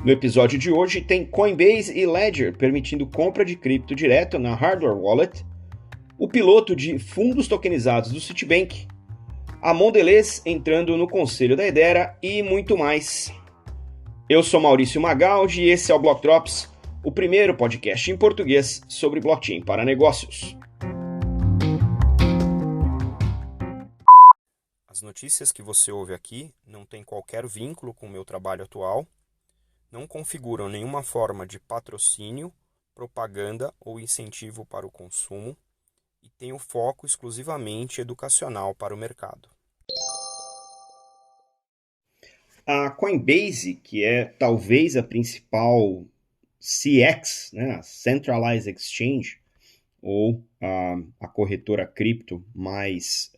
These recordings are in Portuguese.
No episódio de hoje tem Coinbase e Ledger permitindo compra de cripto direto na Hardware Wallet, o piloto de fundos tokenizados do Citibank, a Mondelez entrando no conselho da Hedera e muito mais. Eu sou Maurício Magaldi e esse é o Block Drops, o primeiro podcast em português sobre blockchain para negócios. As notícias que você ouve aqui não têm qualquer vínculo com o meu trabalho atual, não configuram nenhuma forma de patrocínio, propaganda ou incentivo para o consumo e têm o foco exclusivamente educacional para o mercado. A Coinbase, que é talvez a principal CX, a Centralized Exchange, ou a corretora cripto mais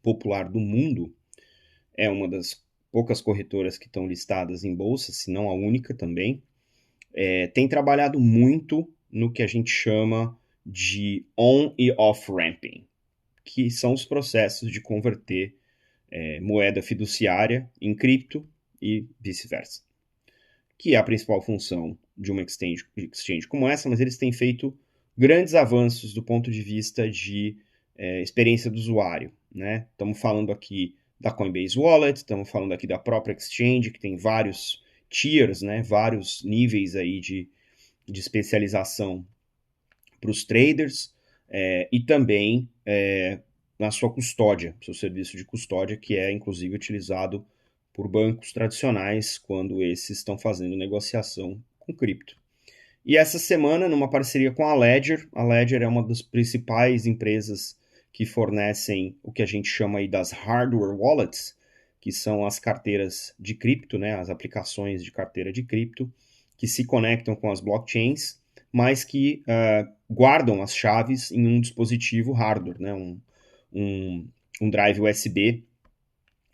popular do mundo, é uma das poucas corretoras que estão listadas em bolsa, se não a única também, tem trabalhado muito no que a gente chama de on e off ramping, que são os processos de converter moeda fiduciária em cripto e vice-versa, que é a principal função de uma exchange como essa, mas eles têm feito grandes avanços do ponto de vista de experiência do usuário, né? Estamos falando aqui da Coinbase Wallet, estamos falando aqui da própria exchange, que tem vários tiers, né? Vários níveis aí de especialização para os traders, e também na sua custódia, seu serviço de custódia, que é inclusive utilizado por bancos tradicionais quando esses estão fazendo negociação com cripto. E essa semana, numa parceria com a Ledger é uma das principais empresas que fornecem o que a gente chama aí das hardware wallets, que são as carteiras de cripto, né, as aplicações de carteira de cripto, que se conectam com as blockchains, mas que guardam as chaves em um dispositivo hardware, né, um drive USB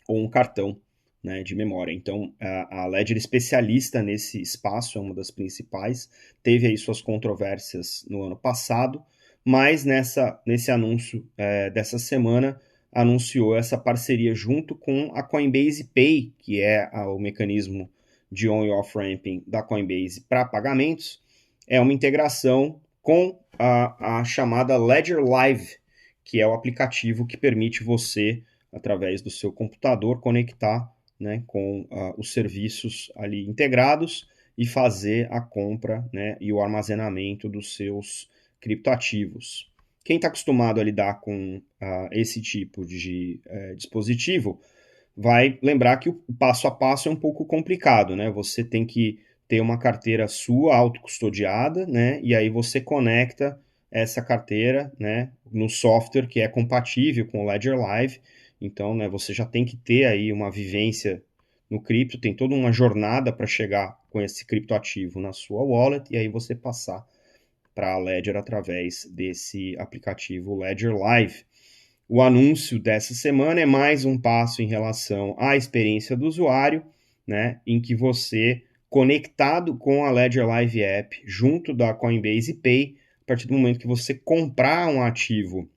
ou um cartão, né, de memória. Então, a Ledger especialista nesse espaço, é uma das principais, teve aí suas controvérsias no ano passado, mas nesse anúncio dessa semana, anunciou essa parceria junto com a Coinbase Pay, que é o mecanismo de on e off ramping da Coinbase para pagamentos. É uma integração com a chamada Ledger Live, que é o aplicativo que permite você, através do seu computador, conectar, né, com os serviços ali integrados e fazer a compra, né, e o armazenamento dos seus criptoativos. Quem está acostumado a lidar com esse tipo de dispositivo vai lembrar que o passo a passo é um pouco complicado, né? Você tem que ter uma carteira sua autocustodiada, né? E aí você conecta essa carteira, né, no software que é compatível com o Ledger Live. Então, né, você já tem que ter aí uma vivência no cripto, tem toda uma jornada para chegar com esse criptoativo na sua wallet e aí você passar para a Ledger através desse aplicativo Ledger Live. O anúncio dessa semana é mais um passo em relação à experiência do usuário, né, em que você, conectado com a Ledger Live App, junto da Coinbase Pay, a partir do momento que você comprar um ativo,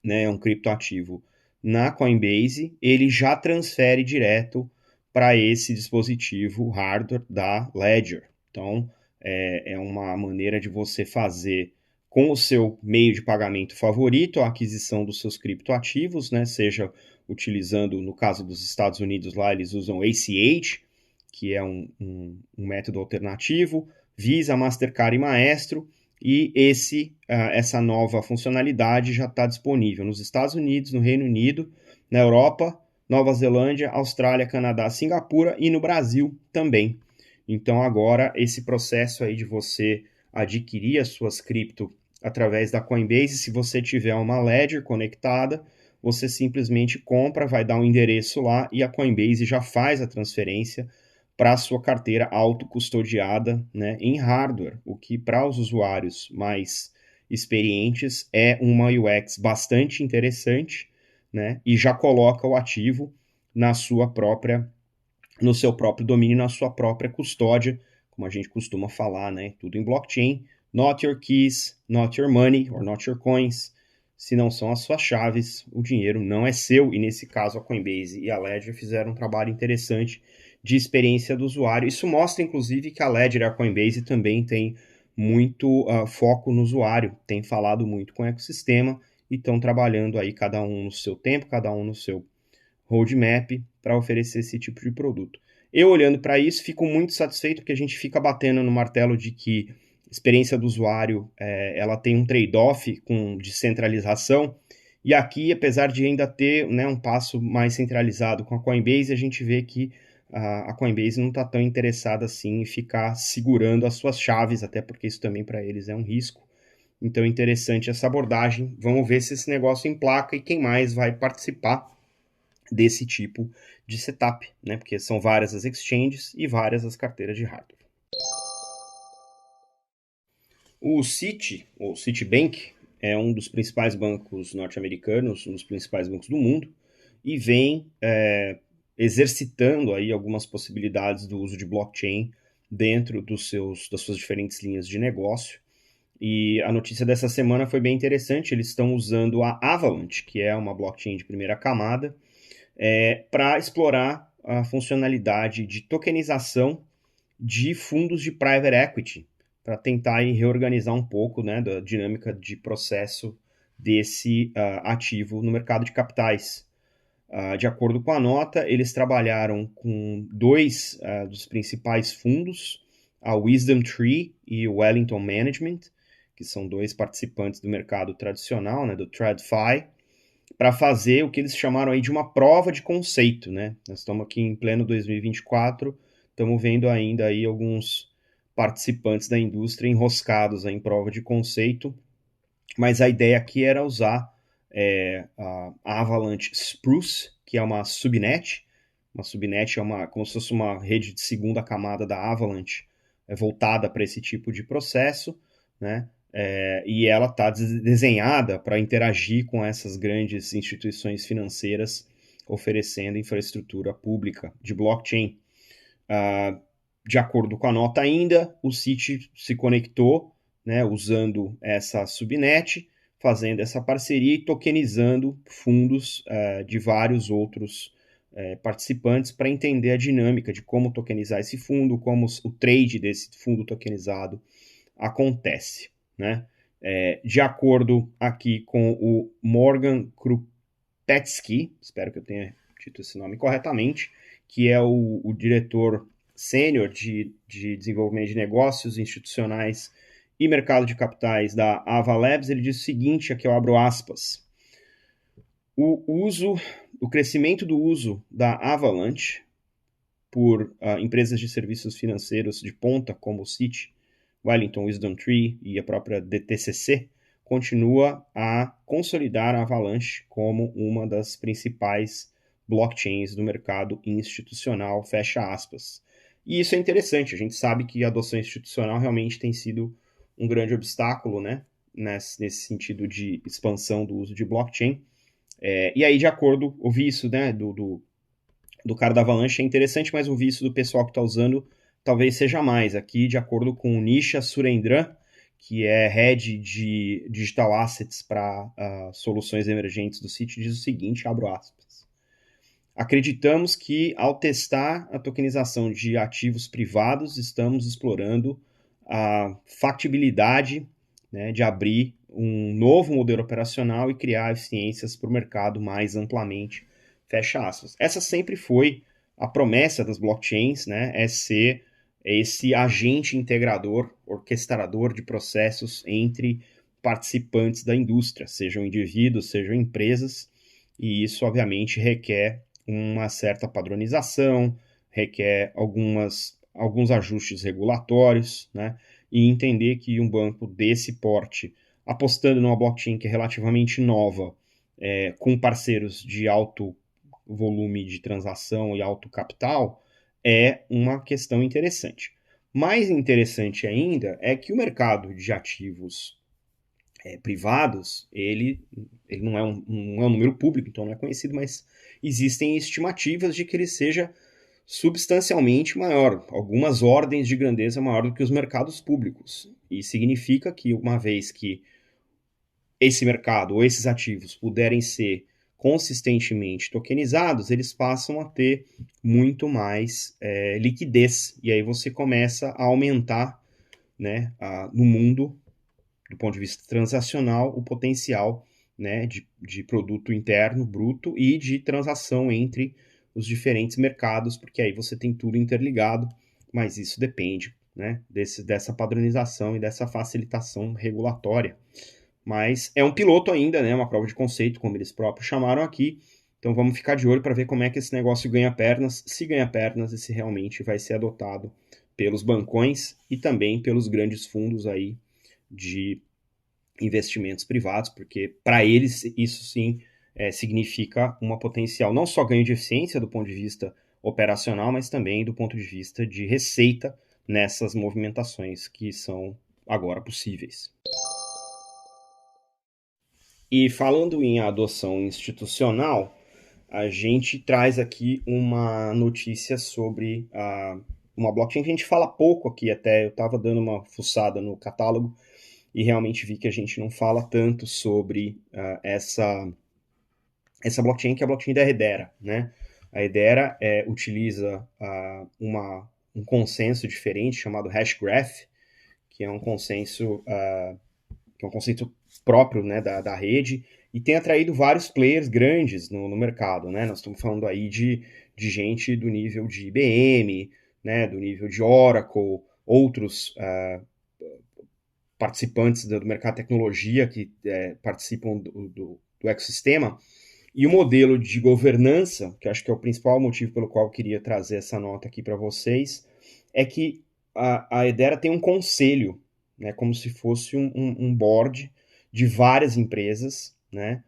né, um criptoativo na Coinbase, ele já transfere direto para esse dispositivo hardware da Ledger. Então, é uma maneira de você fazer com o seu meio de pagamento favorito a aquisição dos seus criptoativos, né, seja utilizando, no caso dos Estados Unidos, lá eles usam ACH, que é um método alternativo, Visa, Mastercard e Maestro, e essa nova funcionalidade já está disponível nos Estados Unidos, no Reino Unido, na Europa, Nova Zelândia, Austrália, Canadá, Singapura e no Brasil também. Então agora esse processo aí de você adquirir as suas cripto através da Coinbase, se você tiver uma Ledger conectada, você simplesmente compra, vai dar um endereço lá e a Coinbase já faz a transferência para a sua carteira autocustodiada, né, em hardware, o que para os usuários mais experientes é uma UX bastante interessante, né, e já coloca o ativo no seu próprio domínio, na sua própria custódia, como a gente costuma falar, né, tudo em blockchain, not your keys, not your money, or not your coins. Se não são as suas chaves, o dinheiro não é seu, e nesse caso a Coinbase e a Ledger fizeram um trabalho interessante de experiência do usuário. Isso mostra, inclusive, que a Ledger e a Coinbase também tem muito foco no usuário, tem falado muito com o ecossistema e estão trabalhando aí cada um no seu tempo, cada um no seu roadmap para oferecer esse tipo de produto. Eu, olhando para isso, fico muito satisfeito porque a gente fica batendo no martelo de que a experiência do usuário ela tem um trade-off com descentralização, e aqui, apesar de ainda ter, né, um passo mais centralizado com a Coinbase, a gente vê que a Coinbase não está tão interessada assim em ficar segurando as suas chaves, até porque isso também para eles é um risco. Então, interessante essa abordagem. Vamos ver se esse negócio emplaca e quem mais vai participar desse tipo de setup, né? Porque são várias as exchanges e várias as carteiras de hardware. O Citi, ou Citibank, é um dos principais bancos norte-americanos, um dos principais bancos do mundo, e vem exercitando aí algumas possibilidades do uso de blockchain dentro das suas diferentes linhas de negócio. E a notícia dessa semana foi bem interessante, eles estão usando a Avalanche, que é uma blockchain de primeira camada, para explorar a funcionalidade de tokenização de fundos de private equity, para tentar aí reorganizar um pouco, né, da dinâmica de processo desse ativo no mercado de capitais. De acordo com a nota, eles trabalharam com dois dos principais fundos, a Wisdom Tree e o Wellington Management, que são dois participantes do mercado tradicional, né, do TradFi, para fazer o que eles chamaram aí de uma prova de conceito, né? Nós estamos aqui em pleno 2024, estamos vendo ainda aí alguns participantes da indústria enroscados em prova de conceito, mas a ideia aqui era usar a Avalanche Spruce, que é uma subnet. Uma subnet é como se fosse uma rede de segunda camada da Avalanche, voltada para esse tipo de processo, né? E ela está desenhada para interagir com essas grandes instituições financeiras oferecendo infraestrutura pública de blockchain. De acordo com a nota ainda, o Citi se conectou, né, usando essa subnet, fazendo essa parceria e tokenizando fundos de vários outros participantes para entender a dinâmica de como tokenizar esse fundo, como o trade desse fundo tokenizado acontece, né? De acordo aqui com o Morgan Krupetsky, espero que eu tenha dito esse nome corretamente, que é o diretor sênior de desenvolvimento de negócios institucionais e mercado de capitais da Ava Labs, ele diz o seguinte, aqui eu abro aspas: o crescimento do uso da Avalanche por empresas de serviços financeiros de ponta, como o Citi, Wellington, Wisdom Tree e a própria DTCC, continua a consolidar a Avalanche como uma das principais blockchains do mercado institucional, fecha aspas. E isso é interessante, a gente sabe que a adoção institucional realmente tem sido um grande obstáculo, né, nesse sentido de expansão do uso de blockchain. E aí, de acordo, ouvi isso, né, do cara da Avalanche é interessante, mas ouvir isso do pessoal que está usando talvez seja mais. Aqui, de acordo com o Nisha Surendran, que é Head de Digital Assets para soluções emergentes do Citi, diz o seguinte, abro aspas: acreditamos que, ao testar a tokenização de ativos privados, estamos explorando a factibilidade, né, de abrir um novo modelo operacional e criar eficiências para o mercado mais amplamente, fecha aspas. Essa sempre foi a promessa das blockchains, né, é ser esse agente integrador, orquestrador de processos entre participantes da indústria, sejam indivíduos, sejam empresas, e isso obviamente requer uma certa padronização, requer alguns ajustes regulatórios, né, e entender que um banco desse porte, apostando numa blockchain que é relativamente nova, com parceiros de alto volume de transação e alto capital, é uma questão interessante. Mais interessante ainda é que o mercado de ativos privados, ele não é um número público, então não é conhecido, mas existem estimativas de que ele seja substancialmente maior, algumas ordens de grandeza maior do que os mercados públicos. E significa que, uma vez que esse mercado ou esses ativos puderem ser consistentemente tokenizados, eles passam a ter muito mais liquidez. E aí você começa a aumentar, né, no mundo, do ponto de vista transacional, o potencial, né, de produto interno bruto e de transação entre os diferentes mercados, porque aí você tem tudo interligado, mas isso depende, né, dessa padronização e dessa facilitação regulatória. Mas é um piloto ainda, né, uma prova de conceito, como eles próprios chamaram aqui. Então vamos ficar de olho para ver como é que esse negócio ganha pernas, se ganha pernas e se realmente vai ser adotado pelos bancões e também pelos grandes fundos aí de investimentos privados, porque para eles isso sim significa uma potencial não só ganho de eficiência do ponto de vista operacional, mas também do ponto de vista de receita nessas movimentações que são agora possíveis. E falando em adoção institucional, a gente traz aqui uma notícia sobre uma blockchain que a gente fala pouco aqui até. Eu estava dando uma fuçada no catálogo e realmente vi que a gente não fala tanto sobre essa blockchain, que é a blockchain da Hedera, né? A Hedera utiliza um consenso diferente chamado Hashgraph, que é um consenso que é um conceito próprio, né, da rede, e tem atraído vários players grandes no mercado, né? Nós estamos falando aí de gente do nível de IBM, né, do nível de Oracle, outros participantes do mercado de tecnologia que participam do ecossistema. E o modelo de governança, que acho que é o principal motivo pelo qual eu queria trazer essa nota aqui para vocês, é que a Hedera tem um conselho, né, como se fosse um board de várias empresas, né?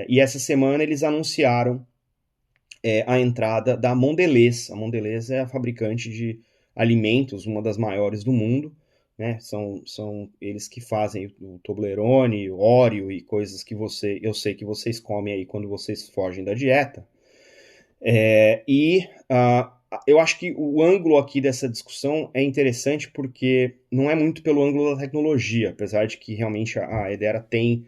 E essa semana eles anunciaram a entrada da Mondelez. A Mondelez é a fabricante de alimentos, uma das maiores do mundo, né? São eles que fazem o Toblerone, o Oreo e coisas que eu sei que vocês comem aí quando vocês fogem da dieta. Eu acho que o ângulo aqui dessa discussão é interessante porque não é muito pelo ângulo da tecnologia, apesar de que realmente a Hedera tem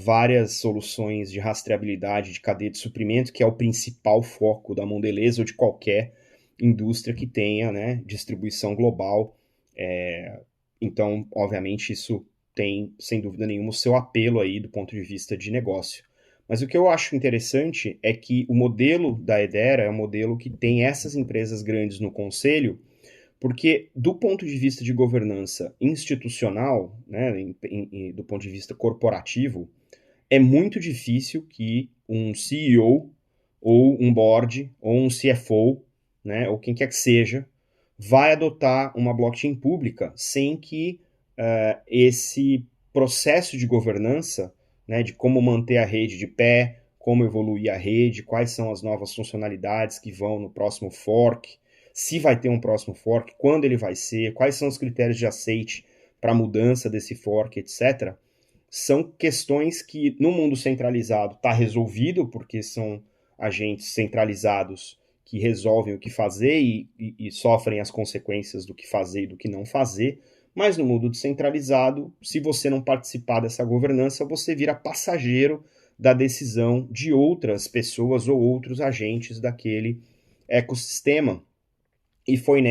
várias soluções de rastreabilidade de cadeia de suprimento, que é o principal foco da Mondelez ou de qualquer indústria que tenha, né, distribuição global. Então, obviamente, isso tem, sem dúvida nenhuma, o seu apelo aí do ponto de vista de negócio. Mas o que eu acho interessante é que o modelo da Hedera é um modelo que tem essas empresas grandes no conselho, porque do ponto de vista de governança institucional, né, do ponto de vista corporativo, é muito difícil que um CEO ou um board ou um CFO, né, ou quem quer que seja, vai adotar uma blockchain pública sem que esse processo de governança, né, de como manter a rede de pé, como evoluir a rede, quais são as novas funcionalidades que vão no próximo fork, se vai ter um próximo fork, quando ele vai ser, quais são os critérios de aceite para a mudança desse fork, etc. São questões que no mundo centralizado está resolvido, porque são agentes centralizados que resolvem o que fazer e sofrem as consequências do que fazer e do que não fazer. Mas no mundo descentralizado, se você não participar dessa governança, você vira passageiro da decisão de outras pessoas ou outros agentes daquele ecossistema. E foi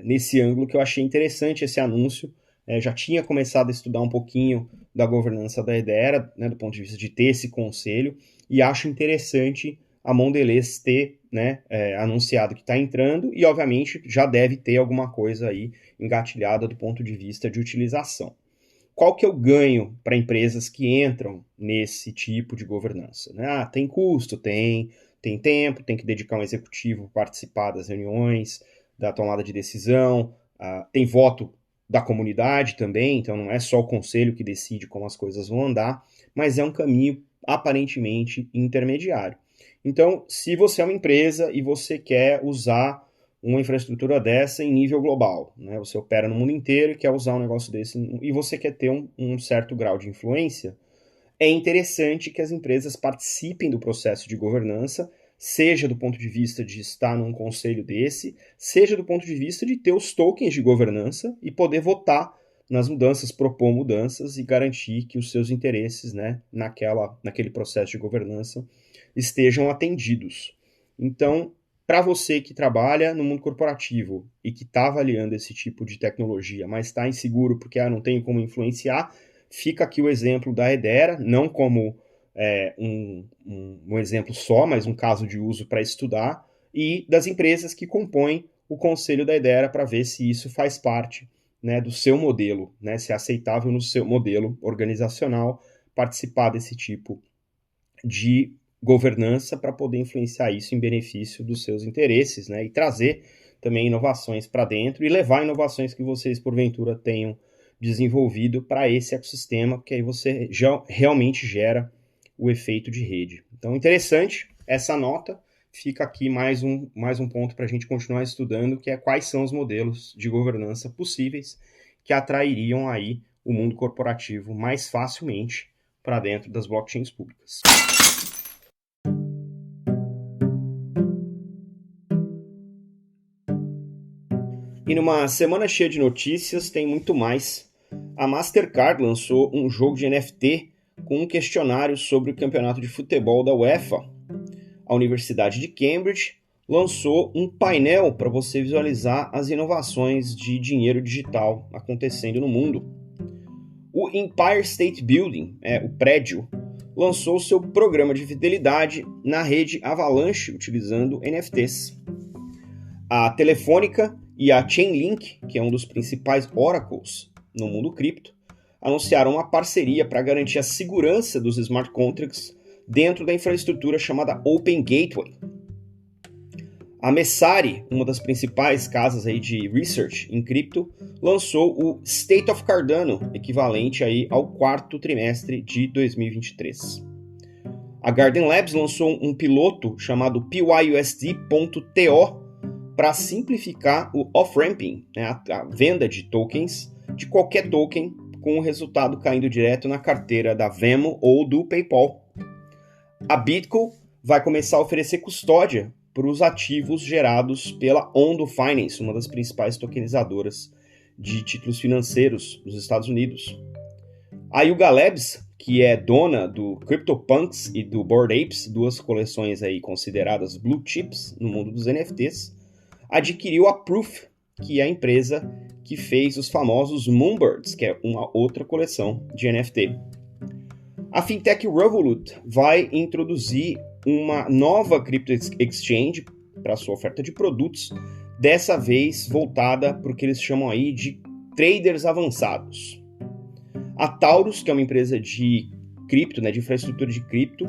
nesse ângulo que eu achei interessante esse anúncio. Já tinha começado a estudar um pouquinho da governança da Hedera, né, do ponto de vista de ter esse conselho, e acho interessante a Mondelez ter, né, anunciado que está entrando e, obviamente, já deve ter alguma coisa aí engatilhada do ponto de vista de utilização. Qual que é o ganho para empresas que entram nesse tipo de governança? Né? Tem custo, tem tempo, tem que dedicar um executivo para participar das reuniões, da tomada de decisão, tem voto da comunidade também, então não é só o conselho que decide como as coisas vão andar, mas é um caminho aparentemente intermediário. Então, se você é uma empresa e você quer usar uma infraestrutura dessa em nível global, né? Você opera no mundo inteiro e quer usar um negócio desse e você quer ter um certo grau de influência, é interessante que as empresas participem do processo de governança, seja do ponto de vista de estar num conselho desse, seja do ponto de vista de ter os tokens de governança e poder votar nas mudanças, propor mudanças e garantir que os seus interesses, né, naquele processo de governança estejam atendidos. Então, para você que trabalha no mundo corporativo e que está avaliando esse tipo de tecnologia, mas está inseguro porque não tem como influenciar, fica aqui o exemplo da Hedera, não como um exemplo só, mas um caso de uso para estudar, e das empresas que compõem o conselho da Hedera para ver se isso faz parte, né, do seu modelo, né, se é aceitável no seu modelo organizacional participar desse tipo de governança para poder influenciar isso em benefício dos seus interesses, né, e trazer também inovações para dentro e levar inovações que vocês, porventura, tenham desenvolvido para esse ecossistema, porque aí você já realmente gera o efeito de rede. Então, interessante essa nota. Fica aqui mais um ponto para a gente continuar estudando, que é quais são os modelos de governança possíveis que atrairiam aí o mundo corporativo mais facilmente para dentro das blockchains públicas. E numa semana cheia de notícias, tem muito mais. A Mastercard lançou um jogo de NFT com um questionário sobre o campeonato de futebol da UEFA. A Universidade de Cambridge lançou um painel para você visualizar as inovações de dinheiro digital acontecendo no mundo. O Empire State Building, o prédio, lançou seu programa de fidelidade na rede Avalanche utilizando NFTs. A Telefônica e a Chainlink, que é um dos principais oracles no mundo cripto, anunciaram uma parceria para garantir a segurança dos smart contracts dentro da infraestrutura chamada Open Gateway. A Messari, uma das principais casas aí de research em cripto, lançou o State of Cardano, equivalente aí ao quarto trimestre de 2023. A Garden Labs lançou um piloto chamado PYUSD.to para simplificar o off-ramping, né, a venda de tokens, de qualquer token, com o resultado caindo direto na carteira da Venmo ou do PayPal. A Bitco vai começar a oferecer custódia para os ativos gerados pela Ondo Finance, uma das principais tokenizadoras de títulos financeiros dos Estados Unidos. A Yuga Labs, que é dona do CryptoPunks e do Bored Apes, duas coleções aí consideradas blue chips no mundo dos NFTs, adquiriu a Proof, que é a empresa que fez os famosos Moonbirds, que é uma outra coleção de NFT. A fintech Revolut vai introduzir uma nova crypto exchange para sua oferta de produtos, dessa vez voltada para o que eles chamam aí de traders avançados. A Taurus, que é uma empresa de cripto, né, de infraestrutura de cripto,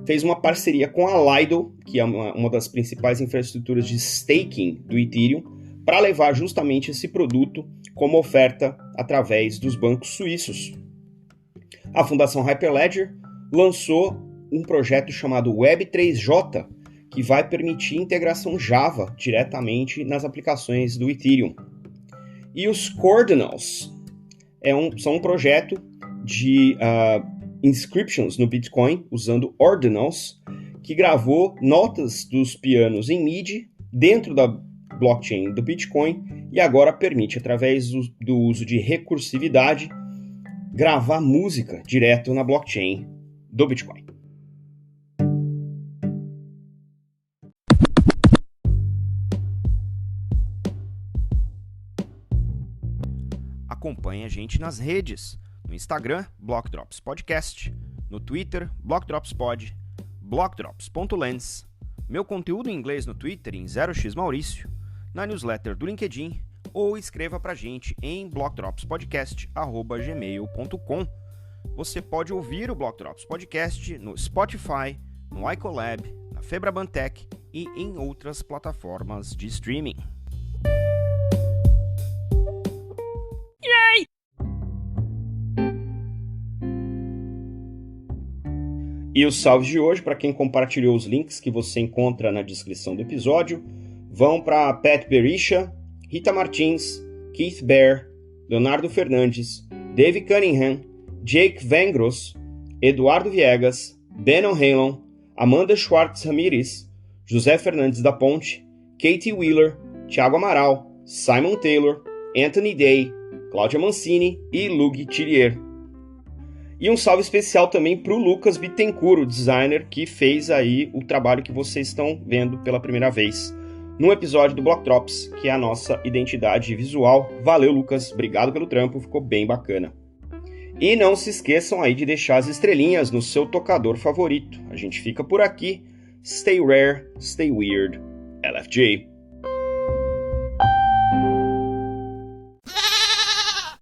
fez uma parceria com a Lido, que é uma das principais infraestruturas de staking do Ethereum, para levar justamente esse produto como oferta através dos bancos suíços. A Fundação Hyperledger lançou um projeto chamado Web3J, que vai permitir integração Java diretamente nas aplicações do Ethereum. E os Cordinals são um projeto de inscriptions no Bitcoin, usando Ordinals, que gravou notas dos pianos em MIDI dentro da blockchain do Bitcoin e agora permite, através do uso de recursividade, gravar música direto na blockchain do Bitcoin. Acompanhe a gente nas redes, no Instagram, Block Drops Podcast, no Twitter, Block Drops Pod, blockdrops.lens, meu conteúdo em inglês no Twitter em 0xmaurício, na newsletter do LinkedIn ou escreva pra gente em blockdropspodcast@gmail.com. Você pode ouvir o Block Drops Podcast no Spotify, no iColab, na Febrabantech e em outras plataformas de streaming. E os salves de hoje, para quem compartilhou os links que você encontra na descrição do episódio, vão para Pat Berisha, Rita Martins, Keith Bear, Leonardo Fernandes, Dave Cunningham, Jake Vengros, Eduardo Viegas, Ben O'Halon, Amanda Schwartz Ramirez, José Fernandes da Ponte, Katie Wheeler, Thiago Amaral, Simon Taylor, Anthony Day, Cláudia Mancini e Lug Tillier. E um salve especial também para o Lucas Bittencourt, o designer que fez aí o trabalho que vocês estão vendo pela primeira vez no episódio do Block Drops, que é a nossa identidade visual. Valeu, Lucas, obrigado pelo trampo, ficou bem bacana. E não se esqueçam aí de deixar as estrelinhas no seu tocador favorito. A gente fica por aqui. Stay rare, stay weird. LFG.